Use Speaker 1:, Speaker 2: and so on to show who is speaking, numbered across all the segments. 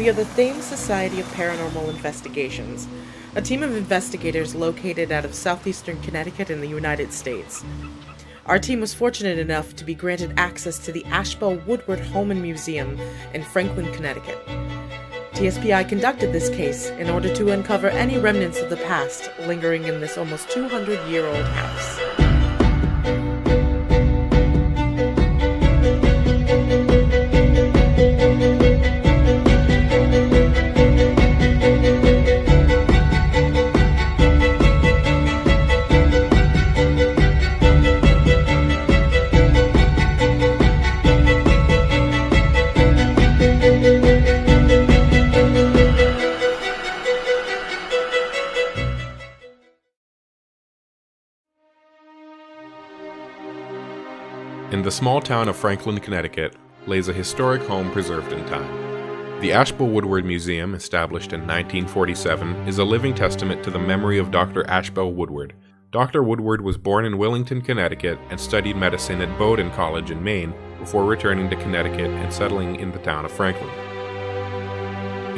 Speaker 1: We are the Thames Society of Paranormal Investigations, a team of investigators located out of southeastern Connecticut in the United States. Our team was fortunate enough to be granted access to the Ashbel Woodward Home and Museum in Franklin, Connecticut. TSPI conducted this case in order to uncover any remnants of the past lingering in this almost 200-year-old house.
Speaker 2: In the small town of Franklin, Connecticut, lays a historic home preserved in time. The Ashbel Woodward Museum, established in 1947, is a living testament to the memory of Dr. Ashbel Woodward. Dr. Woodward was born in Willington, Connecticut, and studied medicine at Bowdoin College in Maine before returning to Connecticut and settling in the town of Franklin.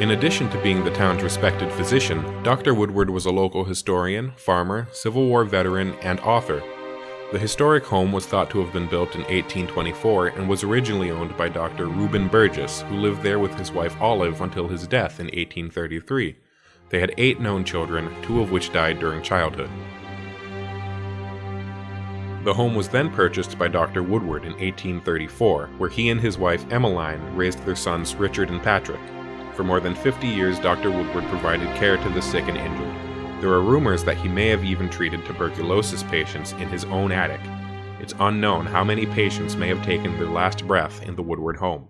Speaker 2: In addition to being the town's respected physician, Dr. Woodward was a local historian, farmer, Civil War veteran, and author. The historic home was thought to have been built in 1824 and was originally owned by Dr. Reuben Burgess, who lived there with his wife Olive until his death in 1833. They had 8 known children, 2 of which died during childhood. The home was then purchased by Dr. Woodward in 1834, where he and his wife Emmeline raised their sons Richard and Patrick. For more than 50 years, Dr. Woodward provided care to the sick and injured. There are rumors that he may have even treated tuberculosis patients in his own attic. It's unknown how many patients may have taken their last breath in the Woodward home.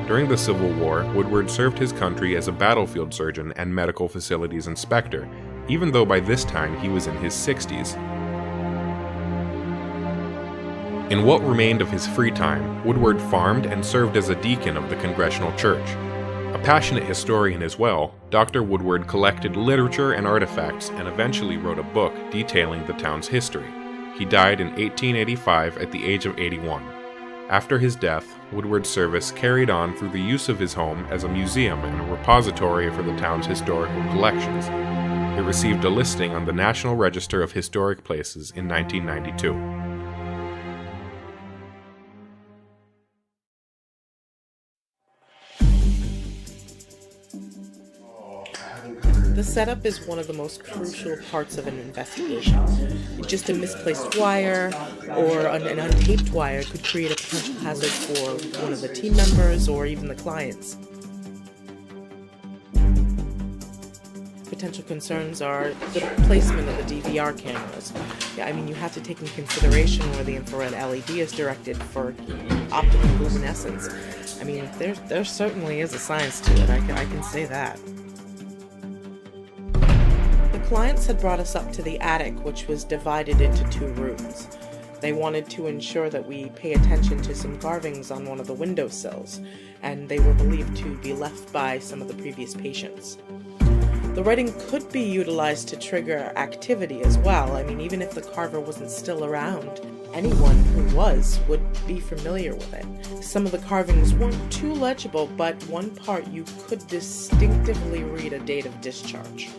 Speaker 2: During the Civil War, Woodward served his country as a battlefield surgeon and medical facilities inspector, even though by this time he was in his 60s. In what remained of his free time, Woodward farmed and served as a deacon of the Congregational Church. A passionate historian as well, Dr. Woodward collected literature and artifacts and eventually wrote a book detailing the town's history. He died in 1885 at the age of 81. After his death, Woodward's service carried on through the use of his home as a museum and a repository for the town's historical collections. It received a listing on the National Register of Historic Places in 1992.
Speaker 1: The setup is one of the most crucial parts of an investigation. Just a misplaced wire or an untaped wire could create a potential hazard for one of the team members or even the clients. Potential concerns are the placement of the DVR cameras. You have to take into consideration where the infrared LED is directed for optimal luminescence. There certainly is a science to it, I can say that. Clients had brought us up to the attic, which was divided into 2 rooms. They wanted to ensure that we pay attention to some carvings on one of the windowsills, and they were believed to be left by some of the previous patients. The writing could be utilized to trigger activity as well. Even if the carver wasn't still around, anyone who was would be familiar with it. Some of the carvings weren't too legible, but one part you could distinctively read a date of discharge.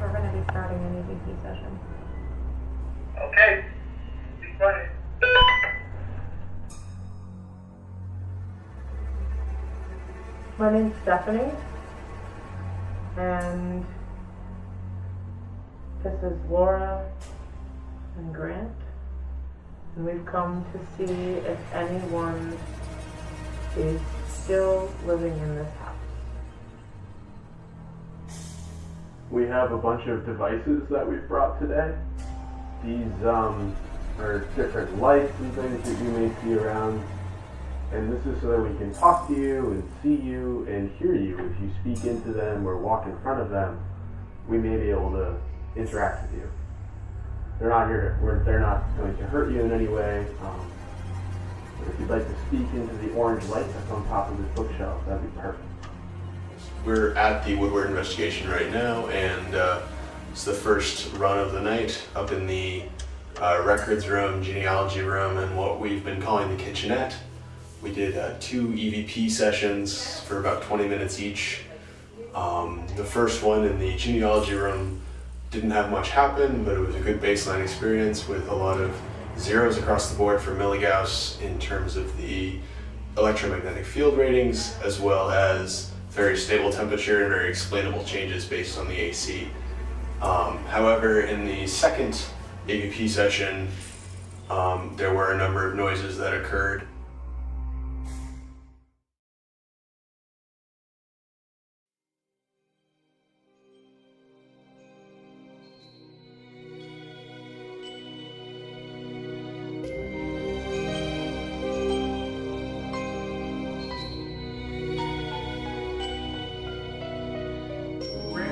Speaker 3: We're going to be starting an EVP session.
Speaker 4: Okay. Be quiet.
Speaker 3: My name's Stephanie, and this is Laura and Grant, and we've come to see if anyone is still living in this house.
Speaker 5: We have a bunch of devices that we've brought today. These are different lights and things that you may see around. And this is so that we can talk to you and see you and hear you if you speak into them or walk in front of them. we may be able to interact with you. They're not they're not going to hurt you in any way. If you'd like to speak into the orange light that's on top of this bookshelf, that'd be perfect.
Speaker 6: We're at the Woodward investigation right now, and it's the first run of the night up in the records room, genealogy room, and what we've been calling the kitchenette. We did 2 EVP sessions for about 20 minutes each. The first one in the genealogy room didn't have much happen, but it was a good baseline experience with a lot of zeros across the board for milligauss in terms of the electromagnetic field ratings, as well as very stable temperature and very explainable changes based on the AC. However, in the second AVP session, there were a number of noises that occurred.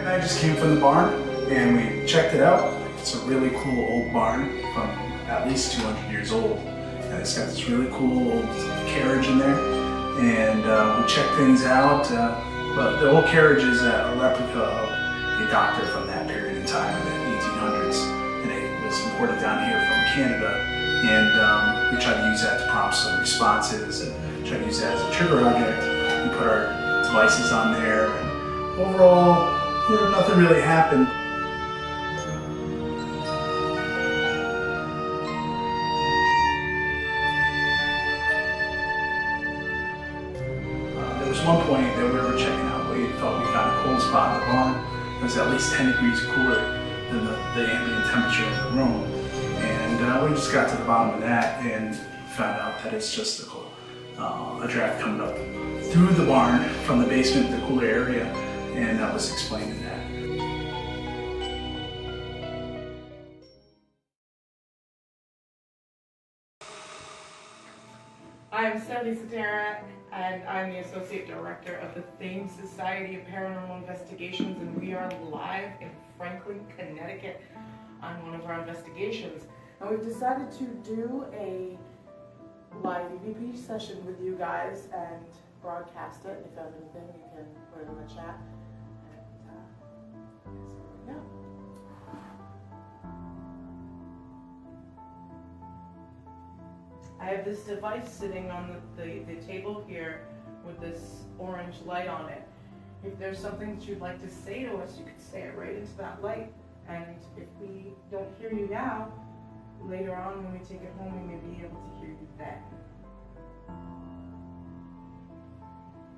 Speaker 7: I just came from the barn and we checked it out. It's a really cool old barn from at least 200 years old. And it's got this really cool old carriage in there. And we checked things out, but the old carriage is a replica of a doctor from that period in time in the 1800s. And it was imported down here from Canada. And we tried to use that to prompt some responses and try to use that as a trigger object. We put our devices on there, and overall, nothing really happened. There was one point that we were checking out where we thought we found a cold spot in the barn. It was at least 10 degrees cooler than the ambient temperature in the room. And we just got to the bottom of that and found out that it's just a draft coming up through the barn from the basement, the cooler area, and that was explaining that.
Speaker 1: I'm Sally Satara, and I'm the Associate Director of the Thames Society of Paranormal Investigations, and we are live in Franklin, Connecticut on one of our investigations. And we've decided to do a live EVP session with you guys and broadcast it. If you have anything, you can put it in the chat. And here we go. I have this device sitting on the table here with this orange light on it. If there's something that you'd like to say to us, you could say it right into that light. And if we don't hear you now, later on when we take it home, we may be able to hear you then.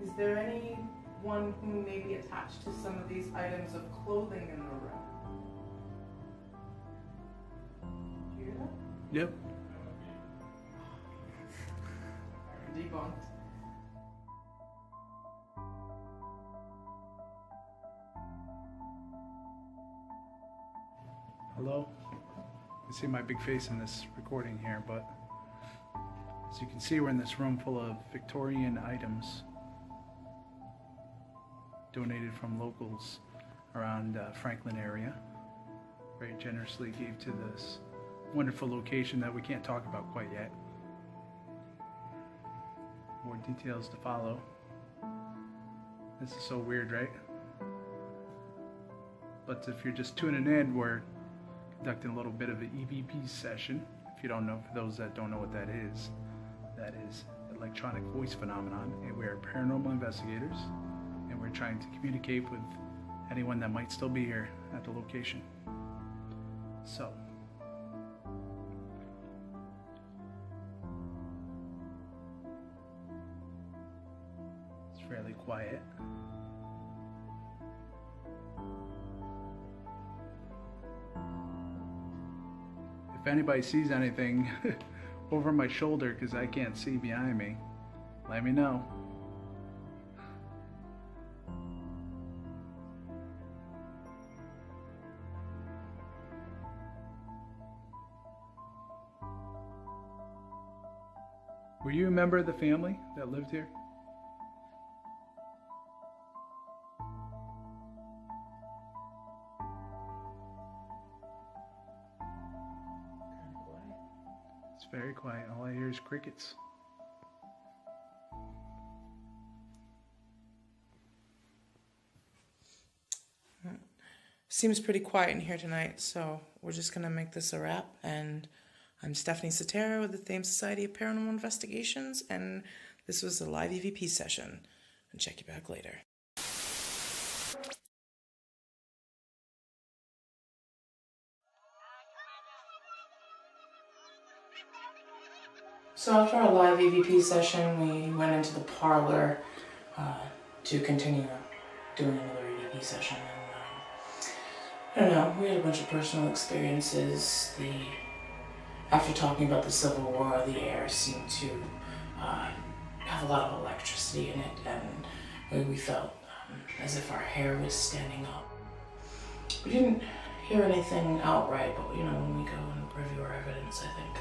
Speaker 1: Is there anyone who may be attached to some of these items of clothing in the room? Do you hear that?
Speaker 7: Yep.
Speaker 1: Debunked.
Speaker 7: Hello? You see my big face in this recording here, but as you can see, we're in this room full of Victorian items donated from locals around Franklin area. Very generously gave to this wonderful location that we can't talk about quite yet. More details to follow. This is so weird, right? But if you're just tuning in, we're conducting a little bit of an EVP session. If you don't know, for those that don't know what that is electronic voice phenomenon. And we're paranormal investigators, and we're trying to communicate with anyone that might still be here at the location. So, fairly quiet. If anybody sees anything over my shoulder, because I can't see behind me, let me know. Were you a member of the family that lived here? very quiet. All I hear is crickets.
Speaker 1: Seems pretty quiet in here tonight, so we're just going to make this a wrap. And I'm Stephanie Sotero with the Thames Society of Paranormal Investigations, and this was a live EVP session. And check you back later. So after our live EVP session, we went into the parlor to continue doing another EVP session. And I don't know, we had a bunch of personal experiences. After talking about the Civil War, the air seemed to have a lot of electricity in it, and we felt as if our hair was standing up. We didn't hear anything outright, but when we go and review our evidence, I think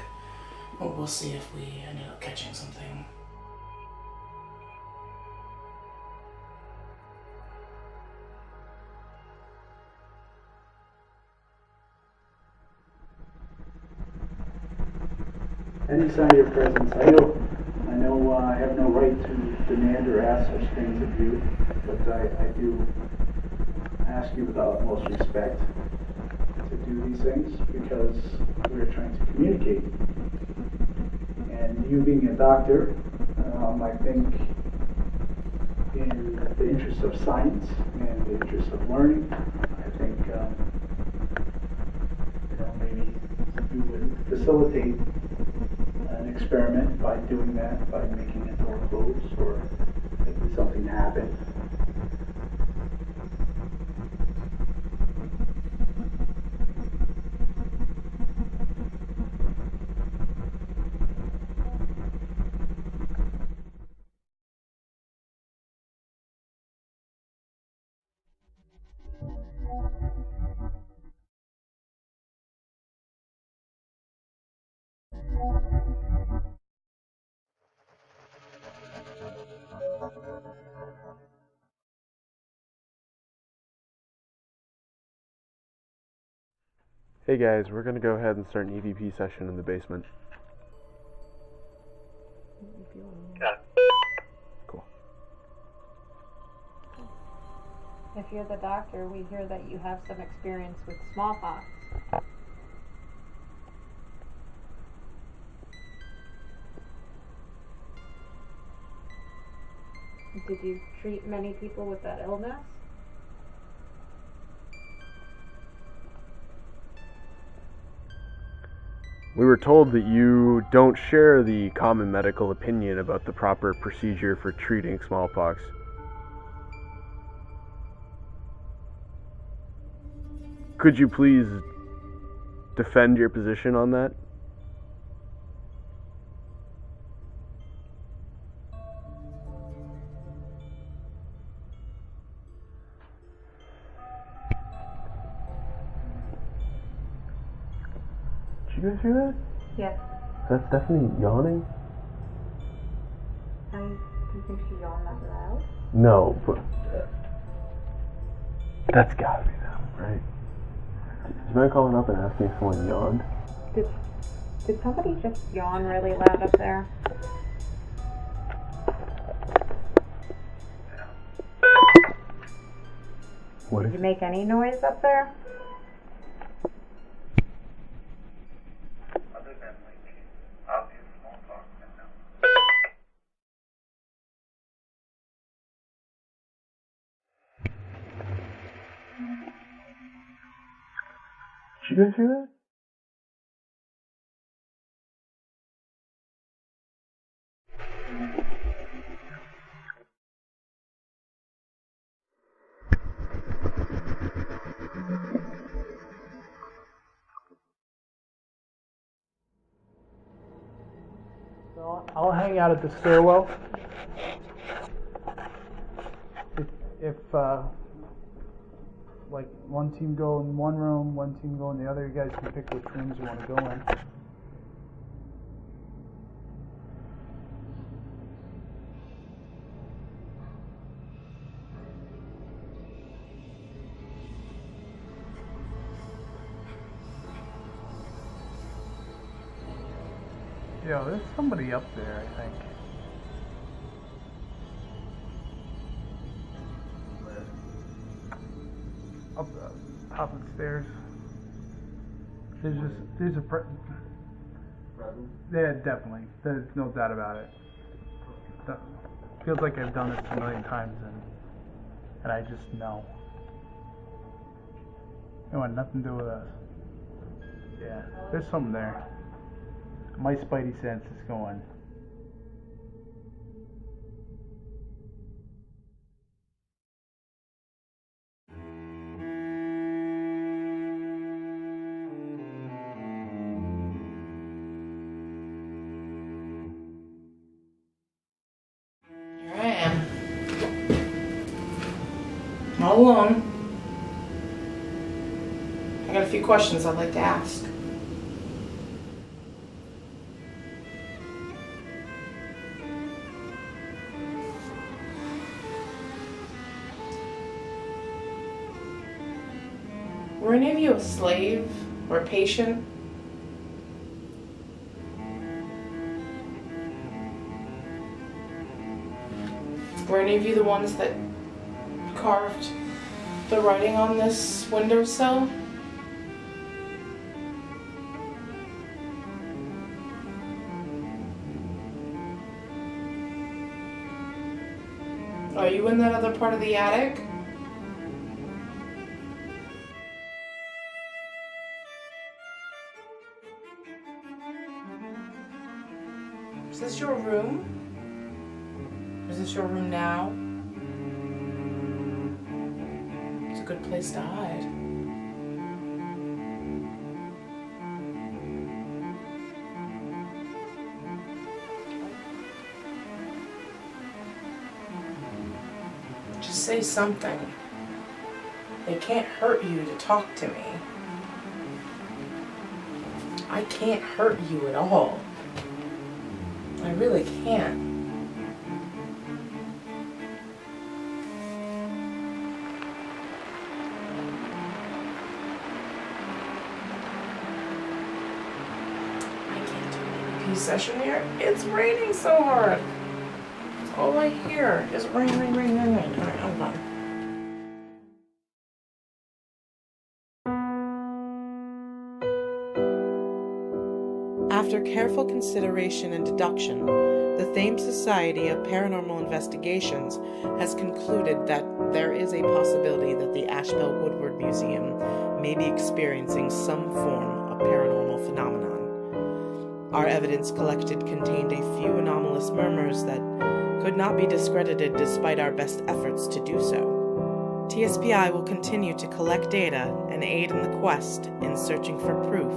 Speaker 1: we'll see if we ended up catching something.
Speaker 8: Any sign of your presence. I know I have no right to demand or ask such things of you, but I do ask you with the utmost respect to do these things because we're trying to communicate. And you being a doctor, I think in the interest of science and the interest of learning, I think maybe you would facilitate an experiment by doing that, by making a door close or making something happen.
Speaker 5: Hey guys, we're going to go ahead and start an EVP session in the basement.
Speaker 4: Yeah.
Speaker 5: Cool.
Speaker 9: If you're the doctor, we hear that you have some experience with smallpox. Did you treat many people with that illness?
Speaker 5: We were told that you don't share the common medical opinion about the proper procedure for treating smallpox. Could you please defend your position on that? Did you guys hear that?
Speaker 9: Yes.
Speaker 5: That's Stephanie yawning?
Speaker 9: Do you think she yawned that loud?
Speaker 5: No, but that's gotta be them, right? Do you mind calling up and asking if someone yawned?
Speaker 9: Did somebody just yawn really loud up there?
Speaker 5: What
Speaker 9: Did you make any noise up there?
Speaker 4: Other than like obvious small talk, no.
Speaker 5: Did you guys hear that?
Speaker 8: So I'll hang out at the stairwell. If like one team go in one room, one team go in the other, you guys can pick which rooms you want to go in.
Speaker 7: Yo, there's somebody up there, I think. Up the top of the stairs. There's a presence. Yeah, definitely. There's no doubt about it. Feels like I've done this a million times and I just know. It want nothing to do with us. Yeah, there's something there. My spidey sense is going.
Speaker 1: Here I am. All alone. I got a few questions I'd like to ask. Were any of you a slave or a patient? Were any of you the ones that carved the writing on this windowsill? Are you in that other part of the attic? Is this your room? Is this your room now? It's a good place to hide. Just say something. It can't hurt you to talk to me. I can't hurt you at all. I really can't. I can't do an EP session here. It's raining so hard. All I hear is rain, rain, rain, rain, rain. Alright, I'm done. After careful consideration and deduction, the Thames Society of Paranormal Investigations has concluded that there is a possibility that the Ashbel Woodward Museum may be experiencing some form of paranormal phenomenon. Our evidence collected contained a few anomalous murmurs that could not be discredited despite our best efforts to do so. TSPI will continue to collect data and aid in the quest in searching for proof